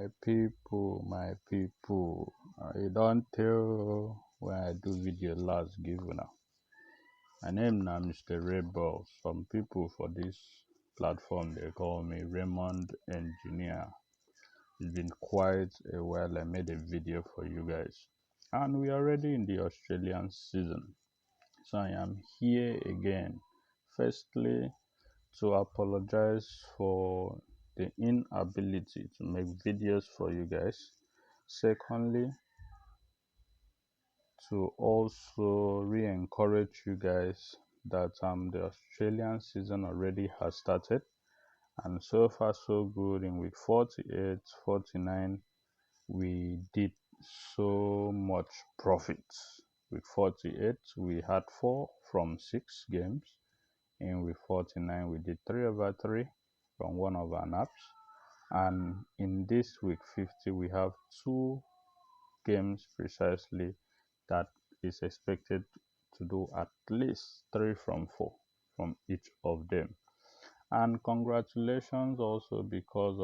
My people, I don't tell when I do video last give now. My name now Mr. Rebel. Some people for this platform they call me Raymond Engineer. It's been quite a while I made a video for you guys. And we are already in the Australian season. So I am here again. Firstly, to apologize for the inability to make videos for you guys. Secondly, to also re-encourage you guys that the Australian season already has started, and so far so good. In week 48, 49, we did so much profit. Week 48, we had 4 from 6 games. In week 49, we did 3/3 from one of our naps. And in this week 50, we have 2 games precisely that is expected to do at least 3 from 4 from each of them. And congratulations also because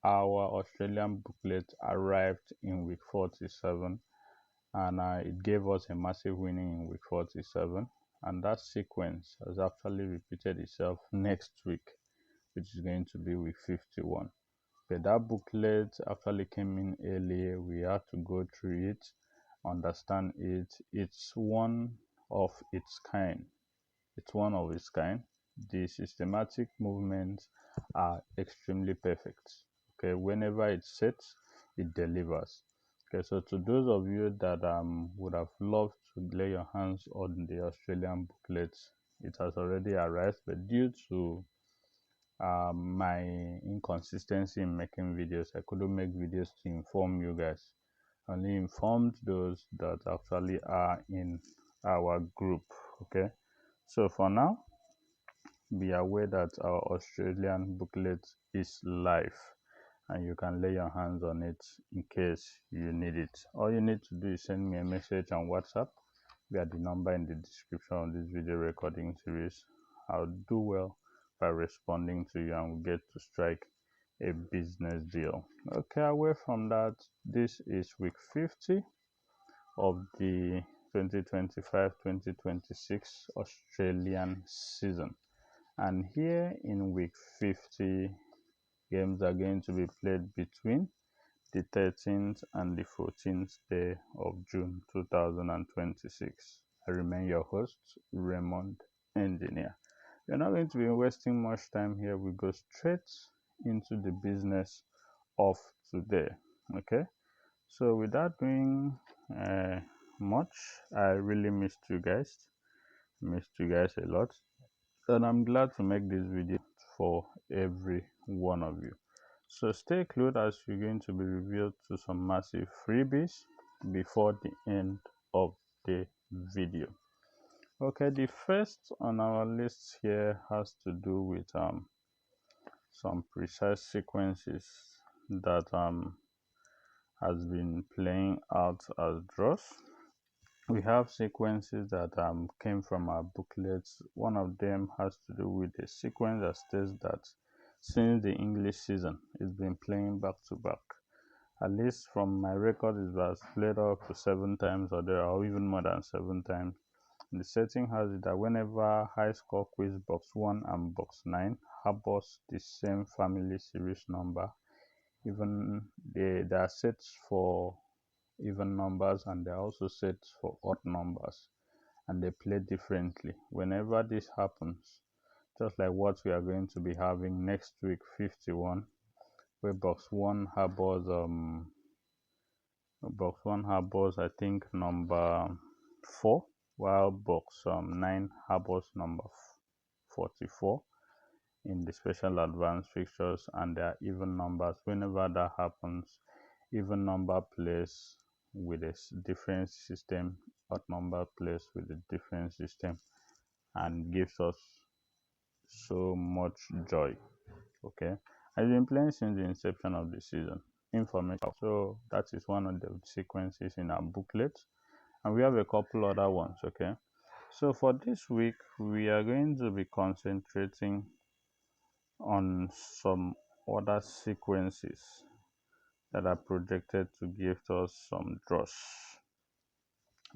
our Australian booklet arrived in week 47, and it gave us a massive winning in week 47, and that sequence has actually repeated itself next week, which is going to be week 51. But that booklet actually came in early. We had to go through it, understand it. It's one of its kind. It's one of its kind. The systematic movements are extremely perfect. Okay, whenever it sets, it delivers. Okay, so to those of you that would have loved to lay your hands on the Australian booklet, it has already arrived, but due to my inconsistency in making videos, I couldn't make videos to inform you guys. I only informed those that actually are in our group. Okay, so for now, be aware that our Australian booklet is live and you can lay your hands on it in case you need it. All you need to do is send me a message on WhatsApp via the number in the description of this video recording series. I'll do well by responding to you and we'll get to strike a business deal. Okay, away from that, this is week 50 of the 2025-2026 Australian season, and here in week 50, games are going to be played between the 13th and the 14th day of June 2026. I remain your host, Raymond Engineer. We're not going to be wasting much time here. We go straight into the business of today. Okay, so without doing much, I really missed you guys. A lot, and I'm glad to make this video for every one of you. So stay close as you're going to be revealed to some massive freebies before the end of the video. Okay, the first on our list here has to do with some precise sequences that has been playing out as draws. We have sequences that came from our booklets. One of them has to do with a sequence that states that since the English season, it's been playing back to back. At least from my record, it was played up to 7 times or even more than 7 times. The setting has it that whenever high score quiz box 1 and box 9 harbors the same family series number, even they are set for even numbers and they're also set for odd numbers, and they play differently. Whenever this happens, just like what we are going to be having next week 51, where box 1 harbors I think number 4, while box 9 harbors number 44 in the special advanced fixtures, and there are even numbers. Whenever that happens, even number plays with a different system, odd number plays with a different system, and gives us so much joy. Okay, I've been playing since the inception of the season. Information, so that is one of the sequences in our booklet, and we have a couple other ones. Okay, so for this week we are going to be concentrating on some other sequences that are projected to give us some draws.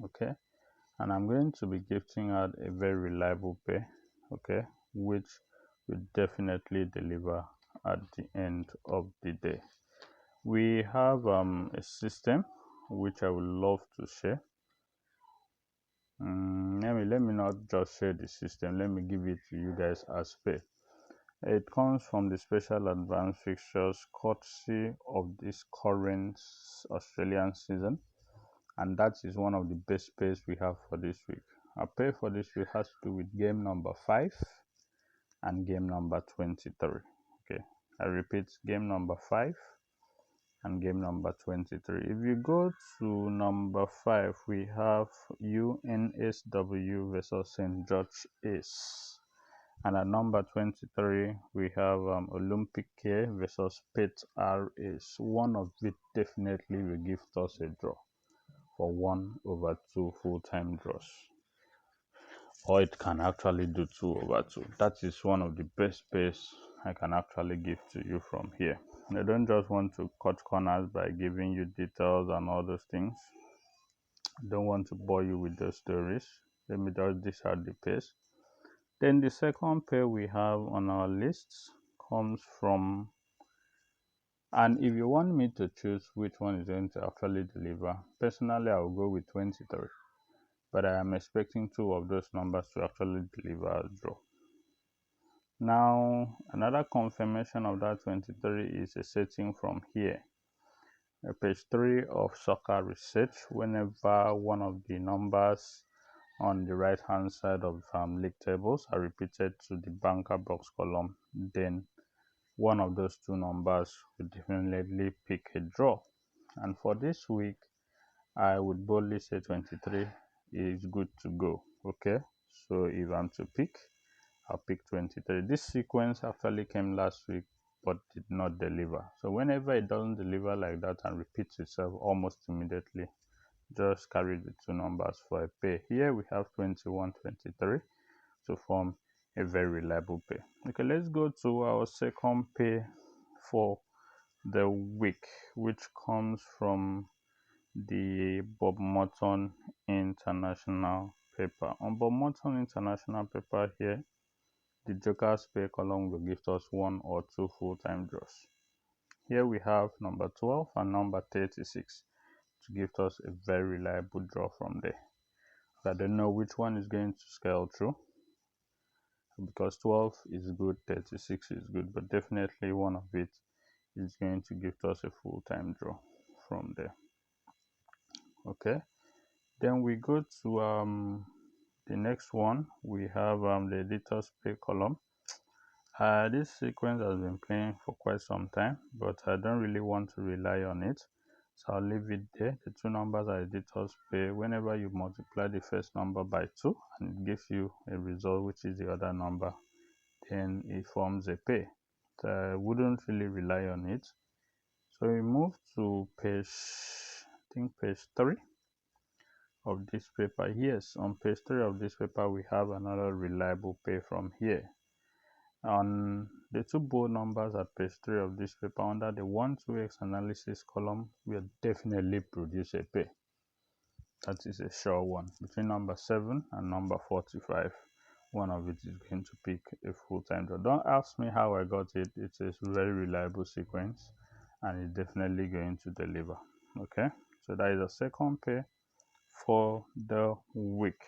Okay, and I'm going to be gifting out a very reliable pair, okay, which will definitely deliver at the end of the day. We have a system which I would love to share. Let me not just share the system, let me give it to you guys as pair. It comes from the special advanced fixtures courtesy of this current Australian season, and that is one of the best pairs we have for this week. Our pair for this week has to do with game number 5 and game number 23. Okay, I repeat, game number 5 and game number 23. If you go to number 5, we have UNSW versus St. George Ace. And at number 23, we have Olympic Care versus Pet R Ace. One of it definitely will give us a draw for 1/2 full-time draws. Or it can actually do 2/2. That is one of the best pairs I can actually give to you from here. I don't just want to cut corners by giving you details and all those things. I don't want to bore you with those stories. Let me just dish out the pairs. Then the second pair we have on our list comes from, and if you want me to choose which one is going to actually deliver, personally I will go with 23. But I am expecting 2 of those numbers to actually deliver a draw. Now, another confirmation of that 23 is a setting from here. Page 3 of Soccer Research. Whenever one of the numbers on the right hand side of league tables are repeated to the banker box column, then one of those 2 numbers will definitely pick a draw. And for this week, I would boldly say 23 is good to go. Okay, so if I'm to pick, I'll pick 23. This sequence actually came last week but did not deliver. So whenever it doesn't deliver like that and repeats itself almost immediately, just carry the 2 numbers for a pair. Here we have 21, 23 to form a very reliable pair. Okay, let's go to our second pair for the week, which comes from the Bob Morton International paper. On Bob Morton International paper here, the Joker's pair column will give us 1 or 2 full-time draws. Here we have number 12 and number 36 to give us a very reliable draw from there. I don't know which one is going to scale through, because 12 is good, 36 is good, but definitely one of it is going to give us a full-time draw from there. Okay, then we go to the next one. We have the editor's pair column. This sequence has been playing for quite some time, but I don't really want to rely on it, so I'll leave it there. The 2 numbers are editor's pair. Whenever you multiply the first number by 2 and it gives you a result which is the other number, then it forms a pair. So I wouldn't really rely on it. So we move to page 3 of this paper. Yes, on page 3 of this paper we have another reliable pair from here. On the 2 bold numbers at page 3 of this paper, under the 1-2x analysis column, will definitely produce a pair. That is a sure one. Between number 7 and number 45, one of it is going to pick a full-time draw. Don't ask me how I got it. It's a very reliable sequence and it's definitely going to deliver. Okay, so that is a second pair for the week.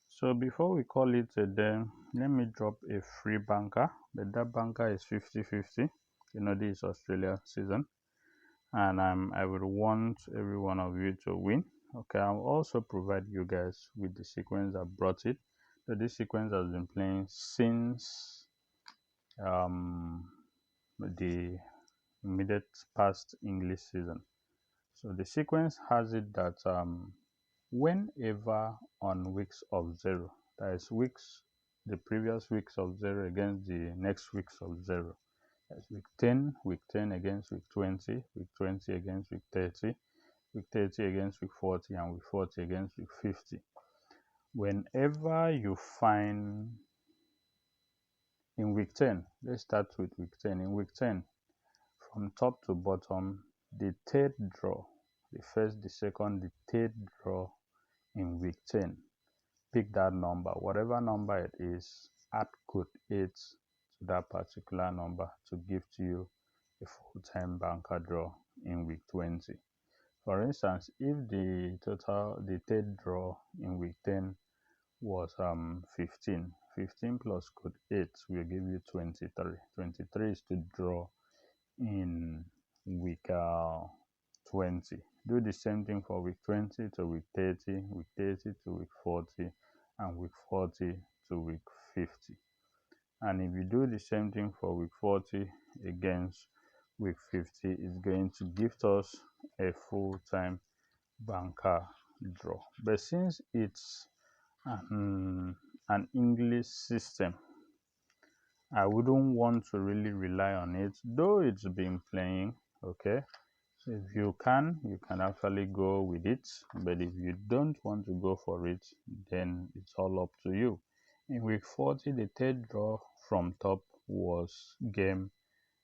So before we call it a day, let me drop a free banker, but that banker is 50-50. You know, this is Australia season, and I would want every one of you to win. Okay, I'll also provide you guys with the sequence that brought it. So this sequence has been playing since the immediate past English season. So the sequence has it that whenever on weeks of 0, that is weeks, the previous weeks of 0 against the next weeks of 0, that's week 10 against week 20, week 20 against week 30, week 30 against week 40, and week 40 against week 50. Whenever you find in week 10, let's start with week 10. In week 10, from top to bottom, the third draw, the first, the second, the third draw in week 10. Pick that number, whatever number it is, add code 8 to that particular number to gift you a full-time banker draw in week 20. For instance, if the third draw in week 10 was 15, 15 plus code 8 will give you 23. 23 is to draw in week 20. Do the same thing for week 20 to week 30, week 30 to week 40, and week 40 to week 50. And if you do the same thing for week 40 against week 50, it's going to give us a full-time banker draw. But since it's an English system, I wouldn't want to really rely on it, though it's been playing. Okay, so if you can actually go with it, but if you don't want to go for it, then it's all up to you. In week 40, the third draw from top was game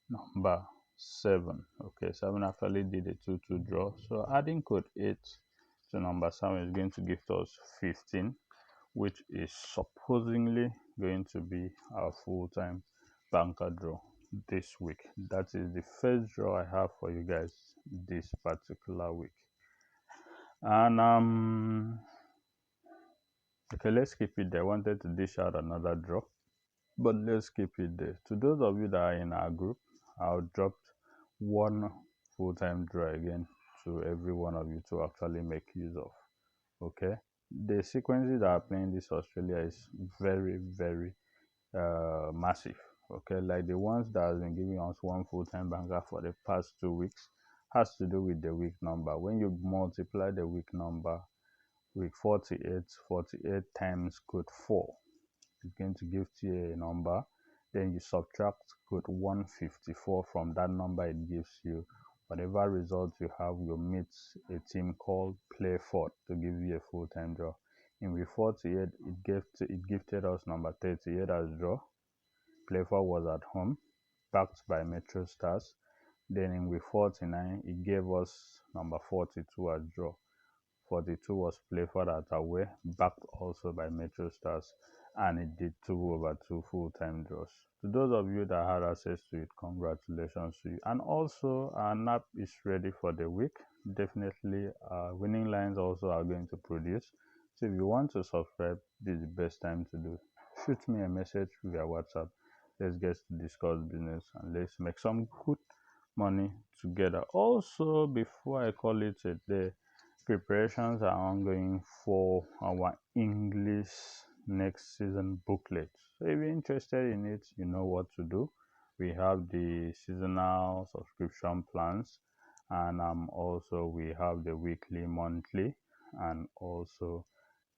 number 7. Okay, 7 actually did a 2-2 draw, so adding code 8 to number 7 is going to give us 15, which is supposedly going to be our full-time banker draw this week. That is the first draw I have for you guys this particular week. And okay, let's keep it there. I wanted to dish out another draw, but let's keep it there. To those of you that are in our group, I'll drop one full-time draw again to every one of you to actually make use of. Okay, the sequences that are playing this Australia is very, very massive. Okay, like the ones that has been giving us one full-time banker for the past 2 weeks has to do with the week number. When you multiply the week number, week 48, 48 times code 4 is going to give you a number. Then you subtract code 154 from that number it gives you. Whatever result you have will meet a team called Play Fort to give you a full-time draw. In week 48, it gifted us number 38 as draw. Play Fort was at home, backed by Metro Stars. Then in week 49, it gave us number 42 as draw. 42 was Playford at away, backed also by Metro Stars, and it did 2/2 full-time draws. To those of you that had access to it, congratulations to you. And also, our NAP is ready for the week. Definitely, winning lines also are going to produce. So if you want to subscribe, this is the best time to do. Shoot me a message via WhatsApp. Let's get to discuss business and let's make some good money together. Also, before I call it a day, preparations are ongoing for our English next season booklet. So if you're interested in it, you know what to do. We have the seasonal subscription plans, and also we have the weekly, monthly, and also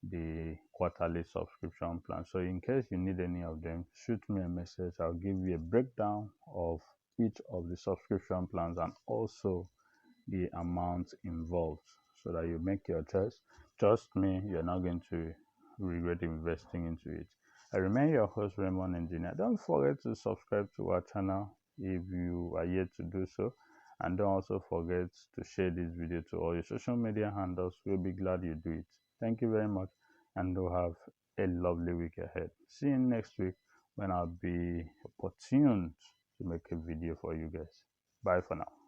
the quarterly subscription plan. So in case you need any of them, shoot me a message. I'll give you a breakdown of each of the subscription plans and also the amount involved so that you make your choice. Trust me, you're not going to regret investing into it. I remain your host, Raymond Engineer. Don't forget to subscribe to our channel if you are yet to do so, and don't also forget to share this video to all your social media handles. We'll be glad you do it. Thank you very much, and do have a lovely week ahead. See you next week when I'll be opportune to make a video for you guys. Bye for now.